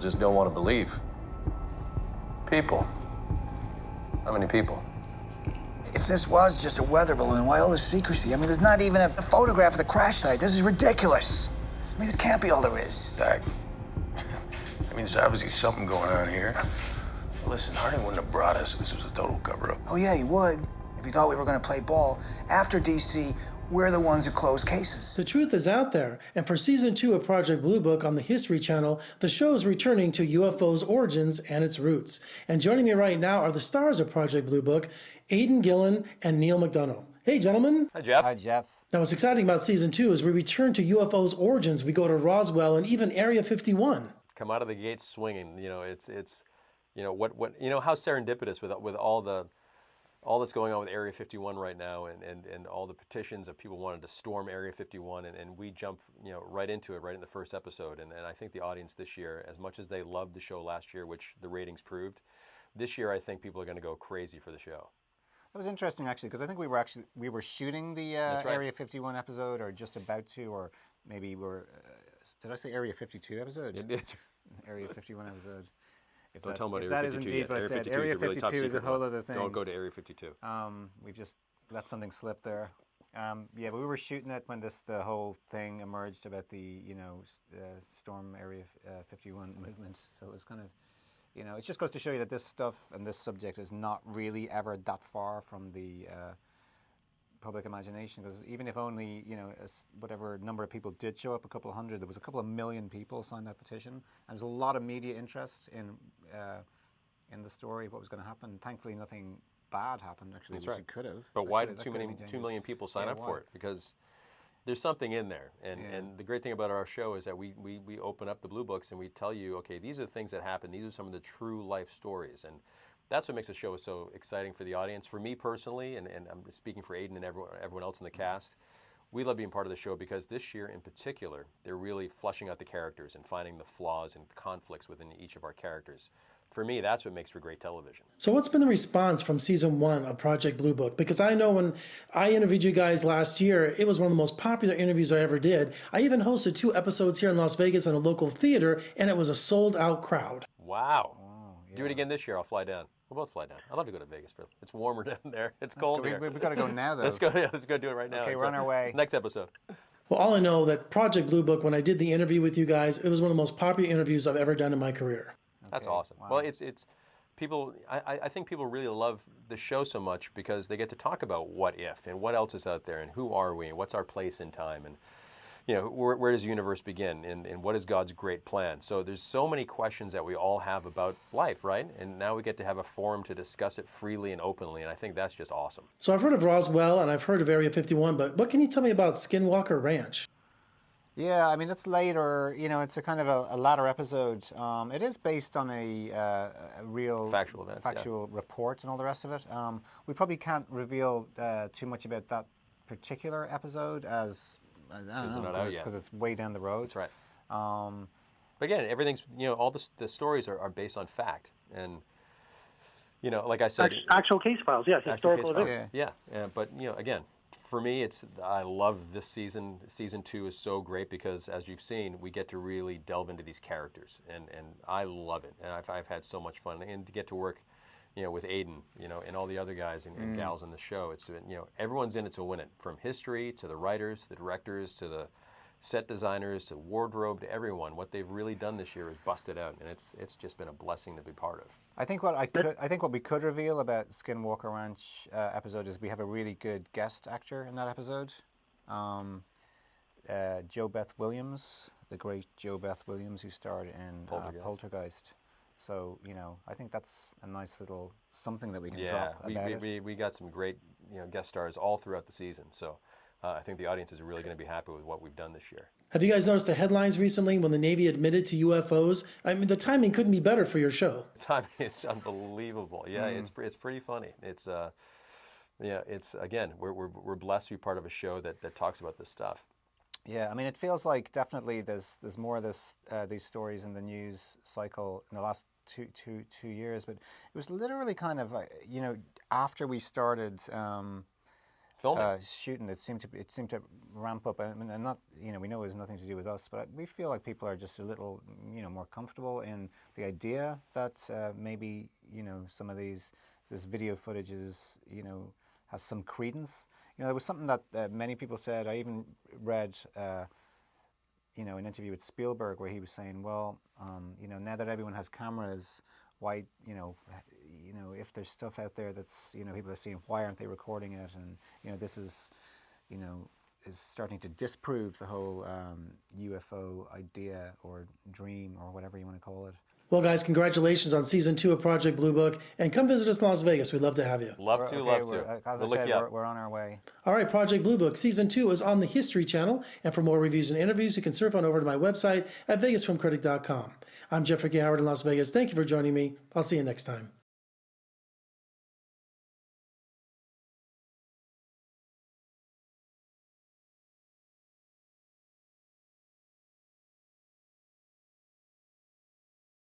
just don't want to believe. People. How many people? If this was just a weather balloon, why all the secrecy? I mean, there's not even a photograph of the crash site. This is ridiculous. I mean, this can't be all there is. Dak, I mean, there's obviously something going on here. Listen, Harding wouldn't have brought us if this was a total cover-up. Oh, yeah, he would. If he thought we were going to play ball. After DC, we're the ones who close cases. The truth is out there, and for Season 2 of Project Blue Book on the History Channel, the show is returning to UFO's origins and its roots. And joining me right now are the stars of Project Blue Book, Aiden Gillen and Neal McDonough. Hey, gentlemen. Hi, Jeff. Hi, Jeff. Now, what's exciting about Season 2 is we return to UFO's origins. We go to Roswell and even Area 51. Come out of the gates swinging. You know, it's you know, how serendipitous with all that's going on with Area 51 right now, and all the petitions of people wanting to storm Area 51, and we jump, you know, right into it, right in the first episode. And I think the audience this year, as much as they loved the show last year, which the ratings proved, this year I think people are going to go crazy for the show. That was interesting, actually, because I think we were shooting the right. Area 51 episode, or just about to, or maybe did I say Area 52 episode? Area 51 episode. Don't tell them about that Area 52 is indeed yet. what I Area said. 52 Area is a really 52 top is a secret whole one. other thing. Don't go to Area 52. We just let something slip there. Yeah, but we were shooting it when the whole thing emerged about the storm Area 51 movement. So it was kind of, you know, it just goes to show you that this stuff and this subject is not really ever that far from the public imagination, because even if only, you know, whatever number of people did show up, a couple of hundred, there was a couple of million people signed that petition, and there's a lot of media interest in the story, what was going to happen. Thankfully, nothing bad happened, actually, That's which right. it could have. But why did 2 million people sign up for it? Because there's something in there, and the great thing about our show is that we open up the blue books and we tell you, okay, these are the things that happen. These are some of the true life stories, and that's what makes the show so exciting for the audience. For me personally, and I'm speaking for Aiden and everyone else in the cast, we love being part of the show because this year in particular, they're really fleshing out the characters and finding the flaws and conflicts within each of our characters. For me, that's what makes for great television. So what's been the response from Season 1 of Project Blue Book? Because I know when I interviewed you guys last year, it was one of the most popular interviews I ever did. I even hosted 2 episodes here in Las Vegas in a local theater, and it was a sold-out crowd. Wow. Yeah. Do it again this year. I'll fly down. We'll both fly down. I'd love to go to Vegas. It's warmer down there. It's cold here. We've got to go now, though. Let's go do it right now. Okay, we're on our way. Next episode. Well, all I know that Project Blue Book, when I did the interview with you guys, it was one of the most popular interviews I've ever done in my career. That's awesome. Wow. Well, it's people. I think people really love the show so much because they get to talk about what if and what else is out there and who are we and what's our place in time, and you know, where does the universe begin and what is God's great plan. So there's so many questions that we all have about life, right? And now we get to have a forum to discuss it freely and openly, and I think that's just awesome. So I've heard of Roswell and I've heard of Area 51, but what can you tell me about Skinwalker Ranch? Yeah, I mean, it's later, you know, it's a kind of a latter episode. It is based on a real factual events, report and all the rest of it. We probably can't reveal too much about that particular episode, as I don't know, because it's way down the road. That's right. But again, everything's, you know, all the stories are based on fact, and you know, like I said, actual case files, yes, historical events. Yeah. But you know, again, for me, I love this season. Season 2 is so great because, as you've seen, we get to really delve into these characters, and I love it. And I've had so much fun, and to get to work, you know, with Aiden, you know, and all the other guys and gals in the show. It's, you know, everyone's in it to win it, from history to the writers, to the directors, to the set designers, to wardrobe, to everyone. What they've really done this year is busted out, and it's just been a blessing to be part of. I think what we could reveal about Skinwalker Ranch episode is we have a really good guest actor in that episode, Jo Beth Williams, the great Jo Beth Williams, who starred in Poltergeist. So, you know, I think that's a nice little something that we can drop about it. We got some great, you know, guest stars all throughout the season. So I think the audience is really going to be happy with what we've done this year. Have you guys noticed the headlines recently when the Navy admitted to UFOs? I mean, the timing couldn't be better for your show. The timing is unbelievable. Yeah, it's pretty funny. It's again, we're blessed to be part of a show that talks about this stuff. Yeah, I mean, it feels like definitely there's more of these stories in the news cycle in the last two years, but it was literally kind of, you know, after we started Filming. shooting, it seemed to ramp up. I mean, and not, we know it has nothing to do with us, but we feel like people are just a little, more comfortable in the idea that maybe, some of this video footage is, has some credence. There was something that many people said. I even read, an interview with Spielberg where he was saying, well, now that everyone has cameras, why, if there's stuff out there that's, people are seeing, why aren't they recording it? And, this is, is starting to disprove the whole UFO idea or dream or whatever you want to call it. Well, guys, congratulations on season 2 of Project Blue Book, and come visit us in Las Vegas. We'd love to have you. Love to. As I said, we're on our way. All right, Project Blue Book season 2 is on the History Channel, and for more reviews and interviews, you can surf on over to my website at vegasfilmcritic.com. I'm Jeffrey K. Howard in Las Vegas. Thank you for joining me. I'll see you next time.